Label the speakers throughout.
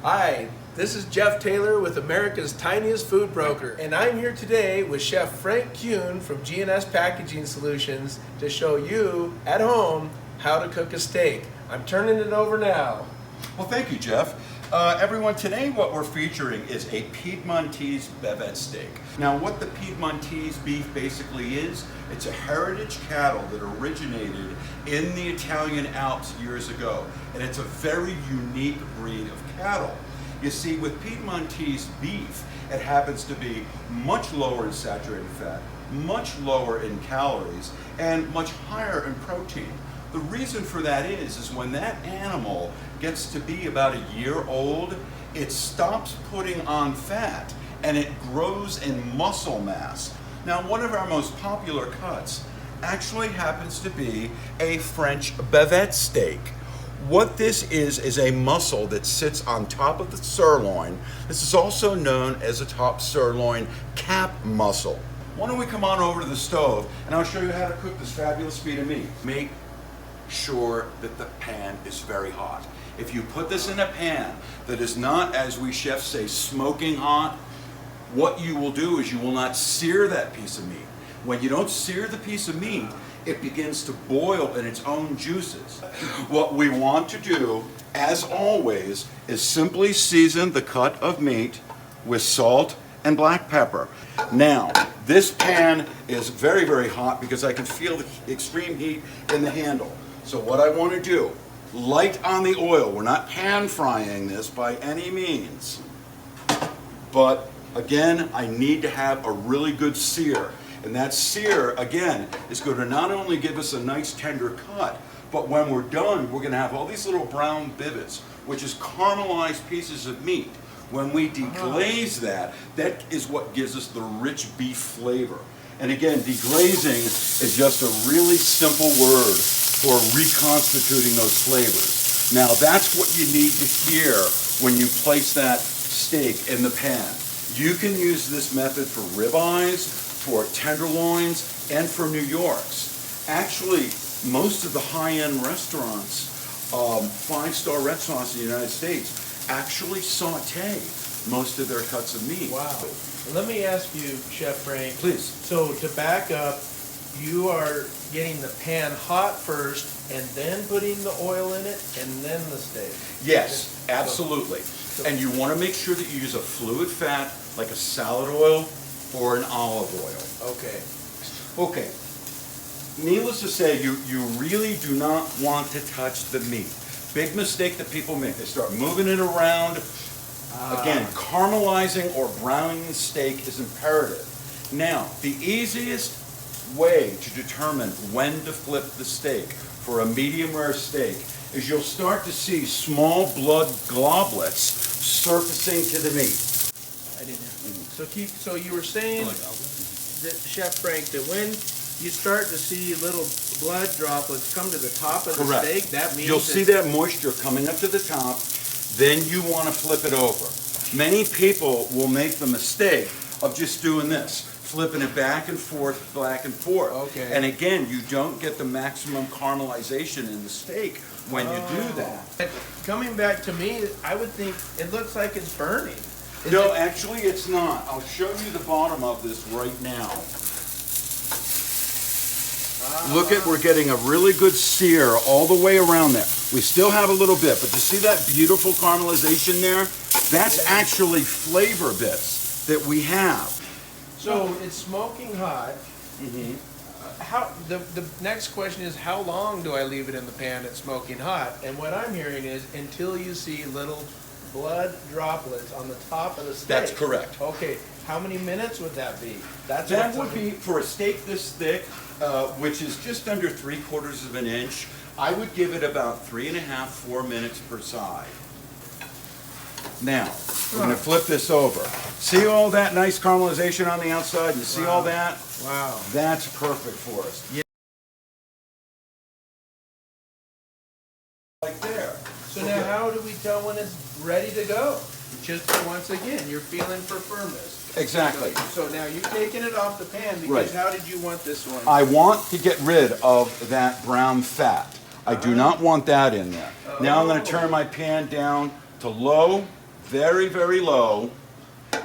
Speaker 1: Hi, this is Jeff Taylor with America's Tiniest Food Broker, and I'm here today with Chef Frank Kuhn from G&S Packaging Solutions to show you, at home, how to cook a steak. I'm turning it over now.
Speaker 2: Well, thank you, Jeff. Everyone, today what we're featuring is a Piedmontese Bavette Steak. Now, what the Piedmontese beef basically is, it's a heritage cattle that originated in the Italian Alps years ago, and it's a very unique breed of cattle. You see, with Piedmontese beef, it happens to be much lower in saturated fat, much lower in calories, and much higher in protein. The reason for that is when that animal gets to be about a year old, it stops putting on fat and it grows in muscle mass. Now, one of our most popular cuts actually happens to be a French Bavette steak. What this is a muscle that sits on top of the sirloin. This is also known as a top sirloin cap muscle. Why don't we come on over to the stove and I'll show you how to cook this fabulous feet of meat. Make sure that the pan is very hot. If you put this in a pan that is not, as we chefs say, smoking hot, what you will do is you will not sear that piece of meat. When you don't sear the piece of meat, it begins to boil in its own juices. What we want to do, as always, is simply season the cut of meat with salt and black pepper. Now, this pan is very, very hot because I can feel the extreme heat in the handle. So what I want to do, light on the oil. We're not pan frying this by any means. But again, I need to have a really good sear. And that sear, again, is going to not only give us a nice tender cut, but when we're done, we're going to have all these little brown bivets, which is caramelized pieces of meat. When we deglaze that, that is what gives us the rich beef flavor. And again, deglazing is just a really simple word for reconstituting those flavors. Now, that's what you need to hear when you place that steak in the pan. You can use this method for ribeyes, for tenderloins, and for New Yorks. Actually, most of the high-end restaurants, five-star restaurants in the United States, actually saute most of their cuts of meat.
Speaker 1: Wow. Let me ask you, Chef Frank.
Speaker 2: Please.
Speaker 1: So to back up, you are getting the pan hot first and then putting the oil in it and then the steak.
Speaker 2: Yes, absolutely. And you want to make sure that you use a fluid fat like a salad oil or an olive oil.
Speaker 1: Okay.
Speaker 2: Okay. Needless to say, you really do not want to touch the meat. Big mistake that people make. They start moving it around. Again, caramelizing or browning the steak is imperative. Now, the easiest way to determine when to flip the steak for a medium rare steak is you'll start to see small blood globlets surfacing to the meat.
Speaker 1: I didn't have. So you were saying that, Chef Frank, that when you start to see little blood droplets come to the top of the
Speaker 2: Correct.
Speaker 1: steak, that means
Speaker 2: you'll see that moisture coming up to the top, then you want to flip it over. Many people will make the mistake of just doing this, flipping it back and forth, back and forth.
Speaker 1: Okay.
Speaker 2: And again, you don't get the maximum caramelization in the steak when you do that.
Speaker 1: Coming back to me, I would think it looks like it's burning.
Speaker 2: No, actually it's not. I'll show you the bottom of this right now. Look at, we're getting a really good sear all the way around there. We still have a little bit, but you see that beautiful caramelization there? That's actually flavor bits that we have.
Speaker 1: So it's smoking hot. How the next question is, how long do I leave it in the pan at smoking hot? And what I'm hearing is until you see little blood droplets on the top of the steak.
Speaker 2: That's correct.
Speaker 1: Okay, how many minutes would that be?
Speaker 2: That would be, for a steak this thick, which is just under 3/4 of an inch, I would give it about 3.5, 4 minutes per side. Now, we're going to flip this over. See all that nice caramelization on the outside? You see all that?
Speaker 1: Wow.
Speaker 2: That's perfect for us.
Speaker 1: Yeah.
Speaker 2: Like there.
Speaker 1: So now how do we tell when it's ready to go? Just once again, you're feeling for firmness.
Speaker 2: Exactly.
Speaker 1: So now you're taking it off the pan because
Speaker 2: Right.
Speaker 1: how did you want this one?
Speaker 2: I want to get rid of that brown fat. I do not want that in there. Now I'm going to turn my pan down to low, very, very low.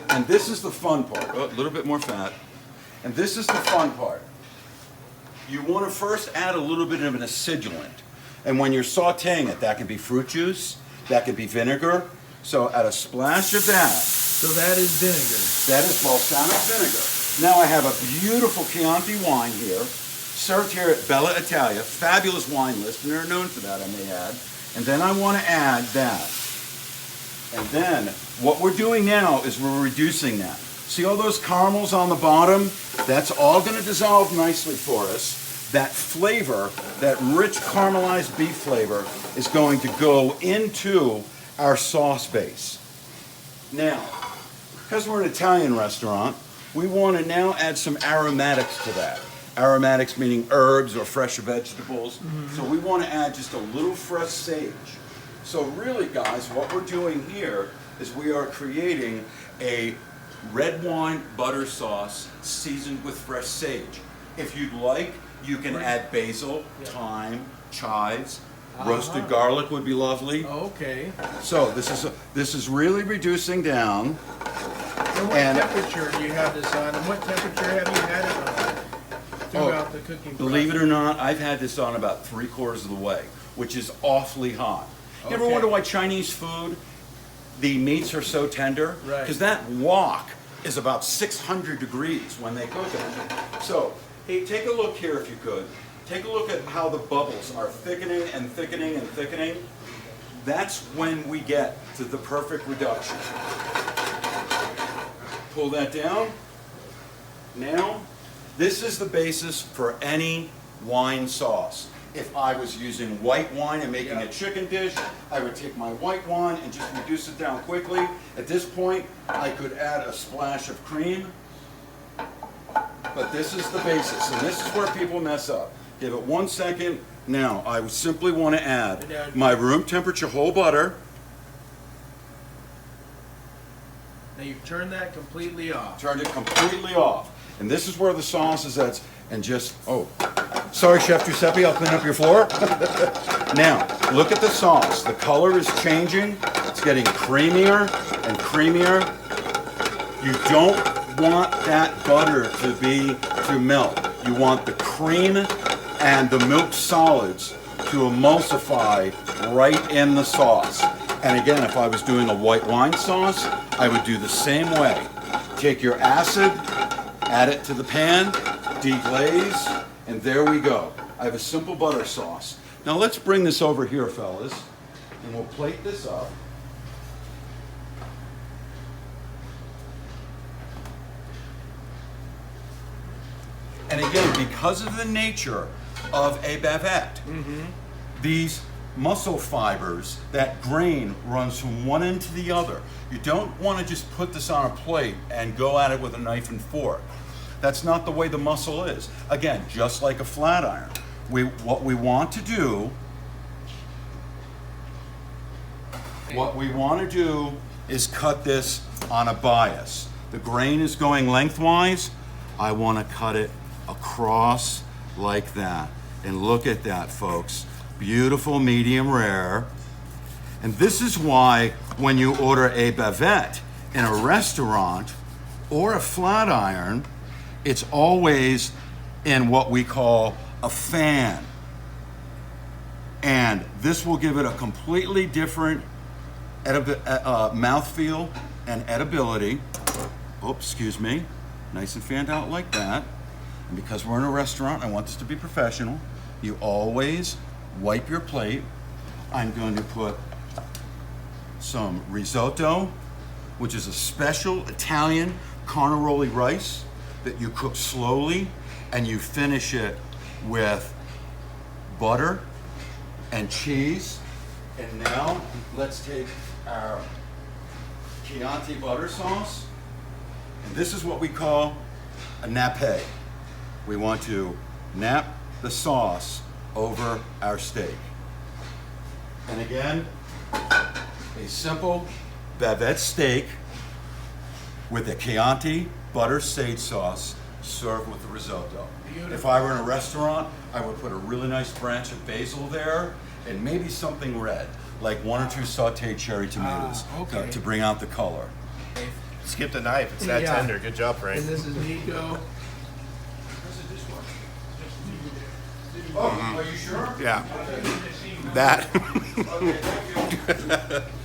Speaker 2: And this is the fun part. Oh, a little bit more fat. And this is the fun part. You want to first add a little bit of an acidulant. And when you're sauteing it, that can be fruit juice, that could be vinegar. So add a splash of that.
Speaker 1: So that is vinegar.
Speaker 2: That is balsamic vinegar. Now I have a beautiful Chianti wine here, served here at Bella Italia, fabulous wine list, and they're known for that, I may add. And then I want to add that. And then what we're doing now is we're reducing that. See all those caramels on the bottom? That's all going to dissolve nicely for us. That flavor, that rich caramelized beef flavor, is going to go into our sauce base. Now, because we're an Italian restaurant, we want to now add some aromatics to that. Aromatics meaning herbs or fresh vegetables. So we want to add just a little fresh sage. So really, guys, what we're doing here is we are creating a red wine butter sauce seasoned with fresh sage. If you'd like, you can add basil, thyme, chives. Roasted garlic would be lovely.
Speaker 1: Okay.
Speaker 2: So this is really reducing down.
Speaker 1: And what temperature do you have this on? And what temperature have you had it on throughout the cooking process?
Speaker 2: Believe it or not, I've had this on about 3/4 of the way, which is awfully hot. You ever wonder why Chinese food, the meats are so tender?
Speaker 1: Right.
Speaker 2: Because that wok is about 600 degrees when they cook it. So, hey, take a look here if you could. Take a look at how the bubbles are thickening and thickening and thickening. That's when we get to the perfect reduction. Pull that down. Now, this is the basis for any wine sauce. If I was using white wine and making a chicken dish, I would take my white wine and just reduce it down quickly. At this point, I could add a splash of cream. But this is the basis, and this is where people mess up. Give it 1 second. Now, I simply want to add my room temperature whole butter.
Speaker 1: Now you've turned that completely off.
Speaker 2: Turned it completely off. And this is where the sauce is at. And just, oh, sorry, Chef Giuseppe, I'll clean up your floor. Now, look at the sauce. The color is changing. It's getting creamier and creamier. You don't want that butter to melt. You want the cream and the milk solids to emulsify right in the sauce. And again, if I was doing a white wine sauce, I would do the same way. Take your acid, add it to the pan, deglaze, and there we go. I have a simple butter sauce. Now let's bring this over here, fellas, and we'll plate this up. And again, because of the nature of a bavette, these muscle fibers, that grain runs from one end to the other. You don't want to just put this on a plate and go at it with a knife and fork. That's not the way the muscle is. Again, just like a flat iron. What we want to do is cut this on a bias. The grain is going lengthwise. I want to cut it across like that. And look at that, folks. Beautiful medium rare. And this is why when you order a bavette in a restaurant or a flat iron, it's always in what we call a fan. And this will give it a completely different mouthfeel and edibility. Oh, excuse me. Nice and fanned out like that. And because we're in a restaurant, I want this to be professional. You always wipe your plate. I'm going to put some risotto, which is a special Italian carnaroli rice that you cook slowly, and you finish it with butter and cheese. And now let's take our Chianti butter sauce, and this is what we call a nappe. We want to nap the sauce over our steak. And again, a simple bavette steak with a Chianti butter sage sauce served with the risotto.
Speaker 1: Beautiful.
Speaker 2: If I were in a restaurant, I would put a really nice branch of basil there and maybe something red. like 1 or 2 sauteed cherry tomatoes
Speaker 1: okay.
Speaker 2: to bring out the color.
Speaker 3: Skip the knife. It's that
Speaker 1: Yeah.
Speaker 3: tender. Good job, Frank.
Speaker 1: And this is Nico.
Speaker 2: Oh, are you sure?
Speaker 3: Yeah. That.
Speaker 2: Okay, thank you.